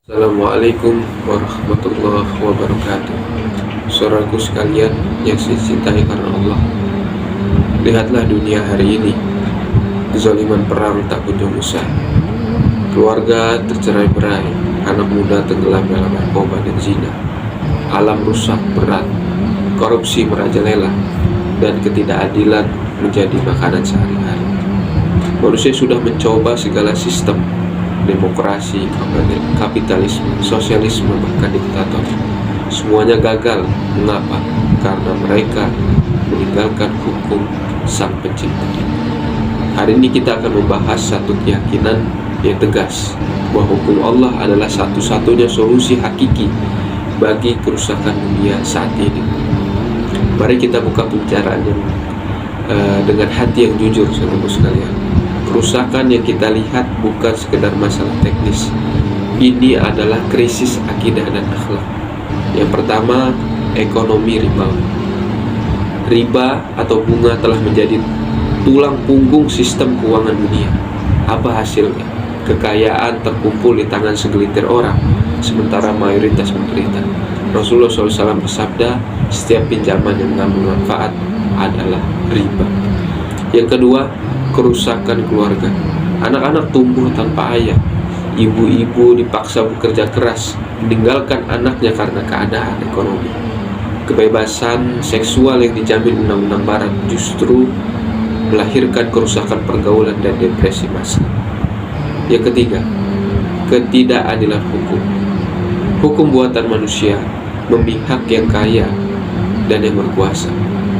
Assalamualaikum warahmatullahi wabarakatuh. Saudaraku sekalian yang saya cintai karena Allah, lihatlah dunia hari ini. Kezaliman perang tak kunjung usai. Keluarga tercerai-berai, anak muda tenggelam dalam narkoba dan zina. Alam rusak berat, korupsi merajalela, dan ketidakadilan menjadi makanan sehari-hari. Manusia sudah mencoba segala sistem, demokrasi, kapitalisme, sosialisme, bahkan diktator. Semuanya gagal. Mengapa? Karena mereka meninggalkan hukum Sang Pencipta. Hari ini kita akan membahas satu keyakinan yang tegas, bahwa hukum Allah adalah satu-satunya solusi hakiki bagi kerusakan dunia saat ini. Mari kita buka pembicaraan yang dengan hati yang jujur, saudara sekalian. Kerusakan yang kita lihat bukan sekedar masalah teknis. Ini adalah krisis akidah dan akhlak. Yang pertama, ekonomi riba. Riba atau bunga telah menjadi tulang punggung sistem keuangan dunia. Apa hasilnya? Kekayaan terkumpul di tangan segelintir orang, sementara mayoritas menderita. Rasulullah SAW bersabda, setiap pinjaman yang mengandung manfaat adalah riba. Yang kedua, kerusakan keluarga. Anak-anak tumbuh tanpa ayah. Ibu-ibu dipaksa bekerja keras, meninggalkan anaknya karena keadaan ekonomi. Kebebasan seksual yang dijamin undang-undang barat justru melahirkan kerusakan pergaulan dan depresi massal. Yang ketiga, ketidakadilan hukum. Hukum buatan manusia memihak yang kaya dan yang berkuasa.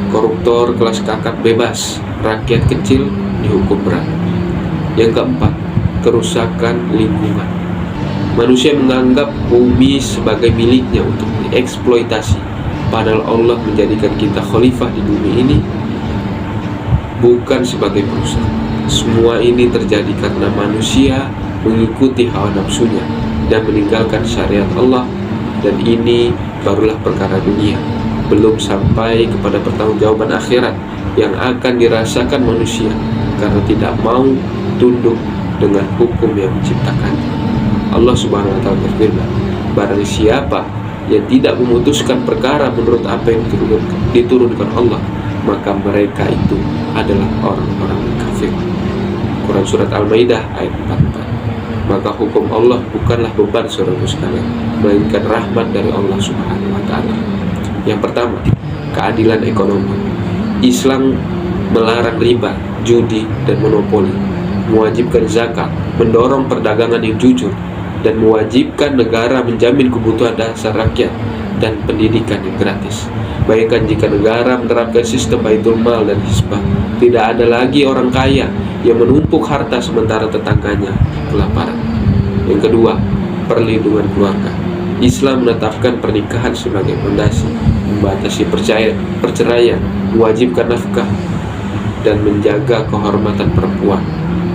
Koruptor kelas kakap bebas, rakyat kecil dihukum berat. Yang keempat, kerusakan lingkungan. Manusia menganggap bumi sebagai miliknya untuk dieksploitasi, padahal Allah menjadikan kita khalifah di bumi ini bukan sebagai perusak. Semua ini terjadi karena manusia mengikuti hawa nafsunya dan meninggalkan syariat Allah, dan ini barulah perkara dunia, belum sampai kepada pertanggungjawaban akhirat yang akan dirasakan manusia karena tidak mau tunduk dengan hukum yang menciptakannya. Allah Subhanahu wa taala berfirman, barang siapa yang tidak memutuskan perkara menurut apa yang diturunkan Allah, maka mereka itu adalah orang-orang kafir. Quran Surat Al-Maidah ayat 44. Maka hukum Allah bukanlah beban saudara sekalian, melainkan rahmat dari Allah Subhanahu wa taala. Yang pertama, keadilan ekonomi. Islam melarang riba, judi, dan monopoli, mewajibkan zakat, mendorong perdagangan yang jujur, dan mewajibkan negara menjamin kebutuhan dasar rakyat dan pendidikan yang gratis. Bayangkan jika negara menerapkan sistem baitul mal dan hisbah, tidak ada lagi orang kaya yang menumpuk harta sementara tetangganya kelaparan. Yang kedua, perlindungan keluarga. Islam menetapkan pernikahan sebagai fondasi, membatasi perceraian, mewajibkan nafkah, dan menjaga kehormatan perempuan,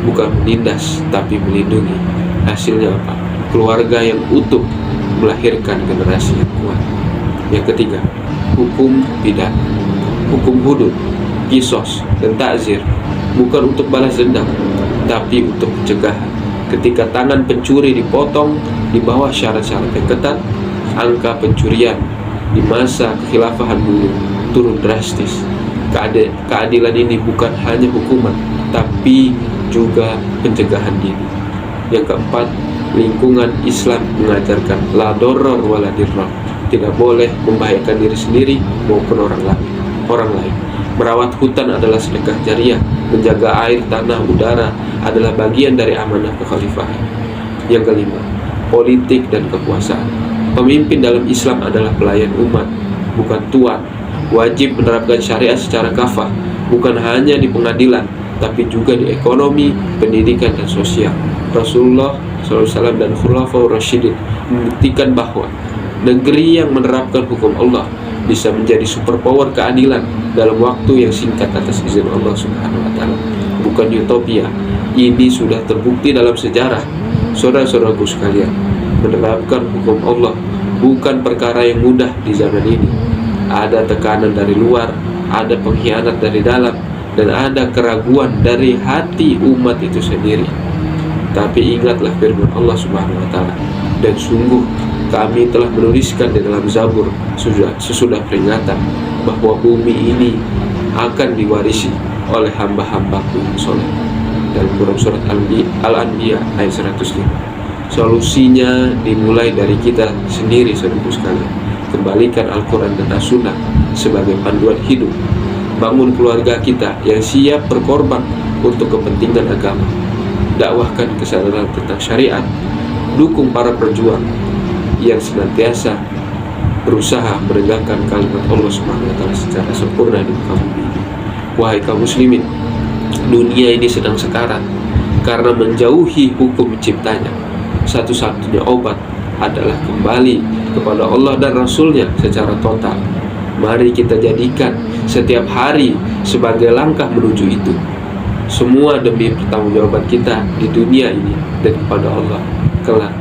bukan menindas tapi melindungi. Hasilnya apa? Keluarga yang utuh melahirkan generasi yang kuat. Yang ketiga, hukum pidana. Hukum hudud, kisos, dan takzir bukan untuk balas dendam, tapi untuk pencegahan. Ketika tangan pencuri dipotong di bawah syarat-syarat yang ketat, angka pencurian di masa kekhilafahan dulu turun drastis. Keadilan ini bukan hanya hukuman, tapi juga pencegahan dini. Yang keempat, lingkungan Islam mengajarkan la doror wala dirrar. Tidak boleh membahayakan diri sendiri maupun orang lain. Merawat hutan adalah sedekah jariah. Menjaga air, tanah, udara adalah bagian dari amanah kekhalifahan. Yang kelima, politik dan kekuasaan. Pemimpin dalam Islam adalah pelayan umat, bukan tuan. Wajib menerapkan syariat secara kafah, bukan hanya di pengadilan, tapi juga di ekonomi, pendidikan, dan sosial. Rasulullah SAW dan Khulafaur Rasyidin membuktikan bahwa negeri yang menerapkan hukum Allah bisa menjadi superpower keadilan dalam waktu yang singkat atas izin Allah Subhanahu wa taala. Bukan utopia. Ini sudah terbukti dalam sejarah. Saudara-saudaraku sekalian, menerapkan hukum Allah bukan perkara yang mudah di zaman ini. Ada tekanan dari luar, ada pengkhianat dari dalam, dan ada keraguan dari hati umat itu sendiri. Tapi ingatlah firman Allah Subhanahu wa taala, Dan sungguh kami telah menuliskan di dalam Zabur sesudah peringatan bahwa bumi ini akan diwarisi oleh hamba-hambaku yang soleh. Dalam Quran surat Al-Anbiya ayat 105. Solusinya dimulai dari kita sendiri, saudaraku sekalian. Kembalikan Al-Quran dan As-Sunnah sebagai panduan hidup. Bangun keluarga kita yang siap berkorban untuk kepentingan agama. Dakwahkan kesadaran tentang syariat. Dukung para perjuang yang senantiasa berusaha menegakkan kalimat Allah Subhanahu wa taala secara sempurna di muka bumi ini. Wahai kaum muslimin, dunia ini sedang sekarat karena menjauhi hukum ciptanya. Satu-satunya obat adalah kembali kepada Allah dan Rasulnya secara total. Mari kita jadikan setiap hari sebagai langkah menuju itu. Semua demi pertanggungjawaban kita di dunia ini dan kepada Allah kelak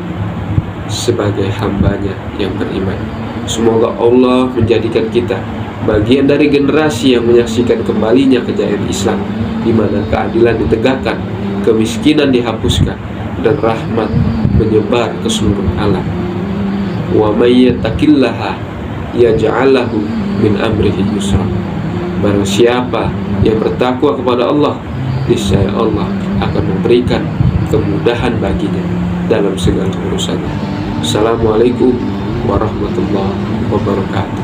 sebagai hambanya yang beriman. Semoga Allah menjadikan kita bagian dari generasi yang menyaksikan kembalinya kejayaan Islam, di mana keadilan ditegakkan, kemiskinan dihapuskan, dan rahmat menyebar ke seluruh alam. Wa may yattaqillaha yaj'al lahu min amrihi yusra. Barang siapa yang bertakwa kepada Allah, niscaya Allah akan memberikan kemudahan baginya dalam segala urusannya. Assalamualaikum warahmatullahi wabarakatuh.